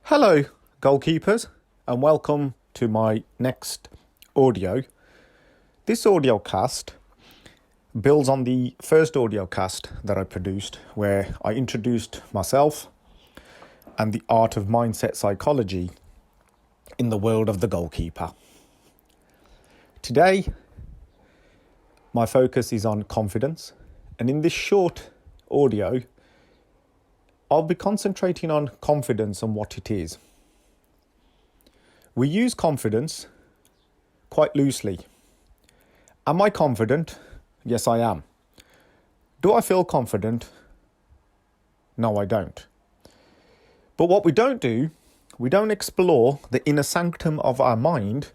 Hello, goalkeepers, and welcome to my next audio. This audio cast builds on the first audio cast that I produced, where I introduced myself and the art of mindset psychology in the world of the goalkeeper. Today, my focus is on confidence, and in this short audio, I'll be concentrating on confidence and what it is. We use confidence quite loosely. Am I confident? Yes, I am. Do I feel confident? No, I don't. But what we don't do, we don't explore the inner sanctum of our mind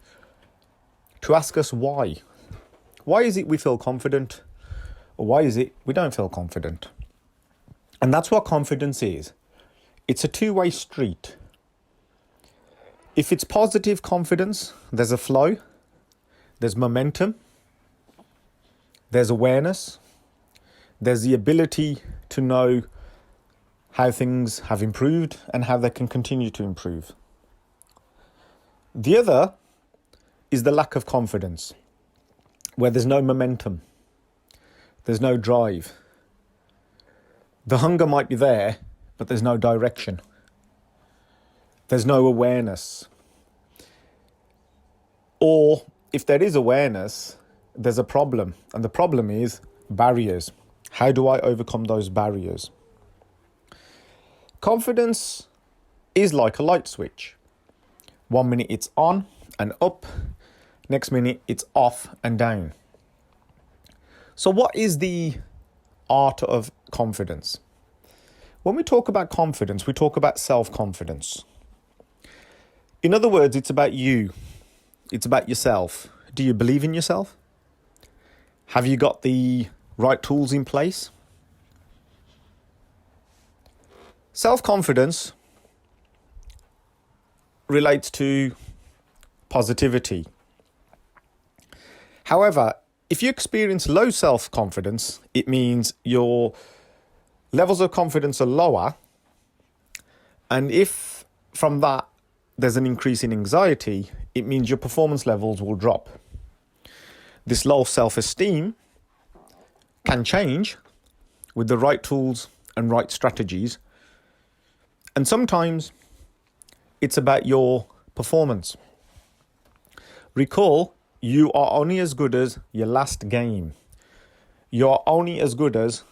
to ask us why. Why is it we feel confident? Or why is it we don't feel confident? And that's what confidence is. It's a two-way street. If it's positive confidence, there's a flow, there's momentum, there's awareness, there's the ability to know how things have improved and how they can continue to improve. The other is the lack of confidence, where there's no momentum, there's no drive. The hunger might be there, but there's no direction. There's no awareness. Or if there is awareness, there's a problem. And the problem is barriers. How do I overcome those barriers? Confidence is like a light switch. 1 minute it's on and up. Next minute it's off and down. So what is the art of confidence? When we talk about confidence, we talk about self-confidence. In other words, it's about you. It's about yourself. Do you believe in yourself? Have you got the right tools in place? Self-confidence relates to positivity. However, if you experience low self-confidence, it means your levels of confidence are lower. And if from that there's an increase in anxiety, it means your performance levels will drop. This low self-esteem can change with the right tools and right strategies. And sometimes it's about your performance. Recall, you are only as good as your last game. You're only as good as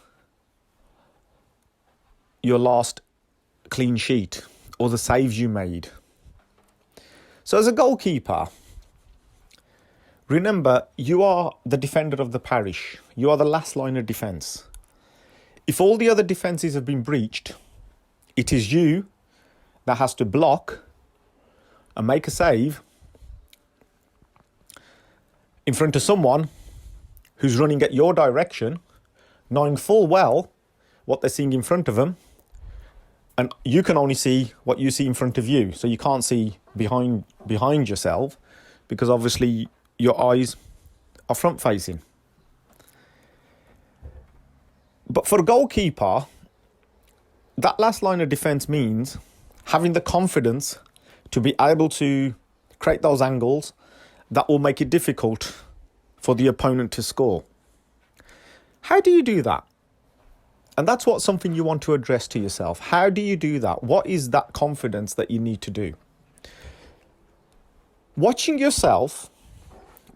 your last clean sheet or the saves you made. So as a goalkeeper, remember, you are the defender of the parish. You are the last line of defence. If all the other defences have been breached, it is you that has to block and make a save in front of someone who's running at your direction, knowing full well what they're seeing in front of them, and you can only see what you see in front of you. So you can't see behind yourself, because obviously your eyes are front facing. But for a goalkeeper, that last line of defence means having the confidence to be able to create those angles that will make it difficult for the opponent to score. How do you do that? And that's something you want to address to yourself. How do you do that? What is that confidence that you need to do? Watching yourself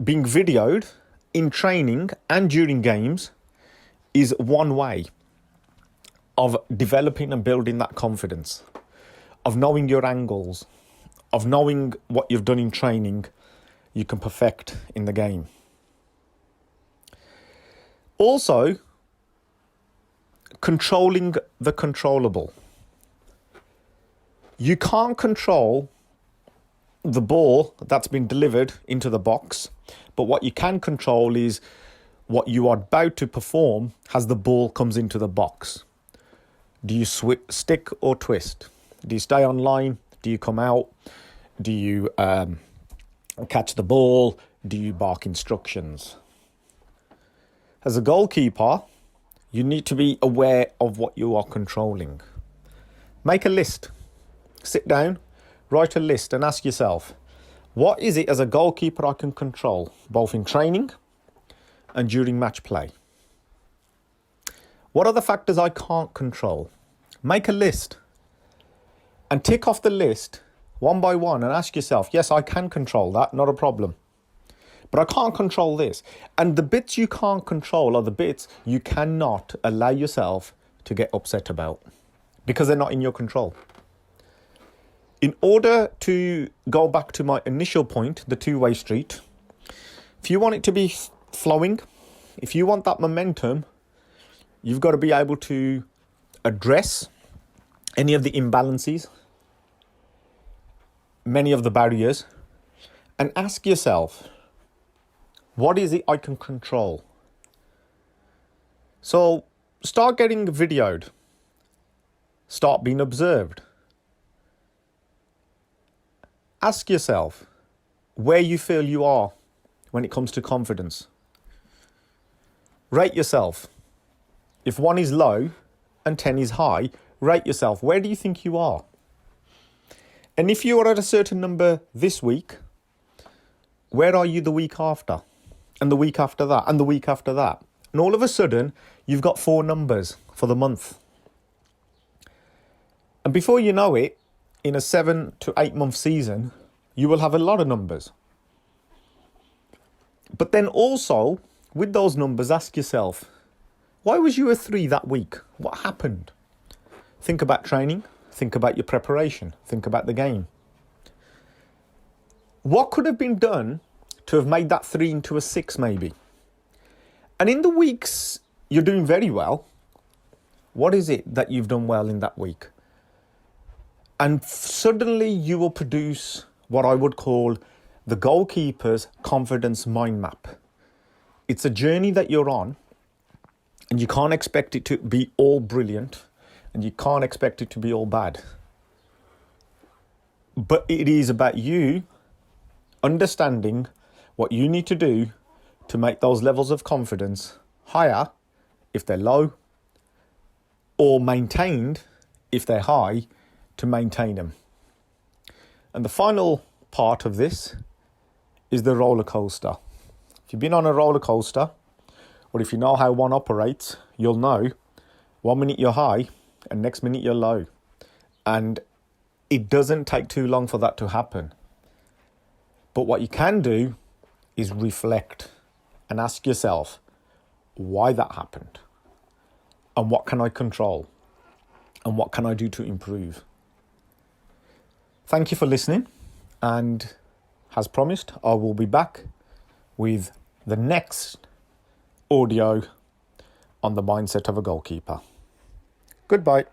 being videoed in training and during games is one way of developing and building that confidence, of knowing your angles, of knowing what you've done in training you can perfect in the game. Also, controlling the controllable. You can't control the ball that's been delivered into the box, but what you can control is what you are about to perform as the ball comes into the box. Do you stick or twist? Do you stay on line? Do you come out? Do you catch the ball? Do you bark instructions? As a goalkeeper, you need to be aware of what you are controlling. Make a list. Sit down write a list and ask yourself, what is it as a goalkeeper I can control, both in training and during match play? What are the factors I can't control? Make a list and tick off the list one by one and ask yourself, yes, I can control that, not a problem. But I can't control this. And the bits you can't control are the bits you cannot allow yourself to get upset about because they're not in your control. In order to go back to my initial point, the two-way street, if you want it to be flowing, if you want that momentum, you've got to be able to address any of the imbalances, many of the barriers, and ask yourself, what is it I can control? So start getting videoed. Start being observed. Ask yourself where you feel you are when it comes to confidence. Rate yourself. If 1 is low and 10 is high, rate yourself. Where do you think you are? And if you are at a certain number this week, where are you the week after? And the week after that, and the week after that. And all of a sudden, you've got 4 numbers for the month. And before you know it, in a 7 to 8 month season, you will have a lot of numbers. But then also, with those numbers, ask yourself, why was you a 3 that week? What happened? Think about training. Think about your preparation. Think about the game. What could have been done to have made that 3 into a 6 maybe? And in the weeks you're doing very well, what is it that you've done well in that week? And suddenly you will produce what I would call the goalkeeper's confidence mind map. It's a journey that you're on, and you can't expect it to be all brilliant, and you can't expect it to be all bad. But it is about you understanding what you need to do to make those levels of confidence higher if they're low, or maintained if they're high, to maintain them. And the final part of this is the roller coaster. If you've been on a roller coaster, or if you know how one operates, you'll know 1 minute you're high and next minute you're low. And it doesn't take too long for that to happen. But what you can do is reflect and ask yourself why that happened, and what can I control, and what can I do to improve. Thank you for listening, and as promised, I will be back with the next audio on the mindset of a goalkeeper. Goodbye.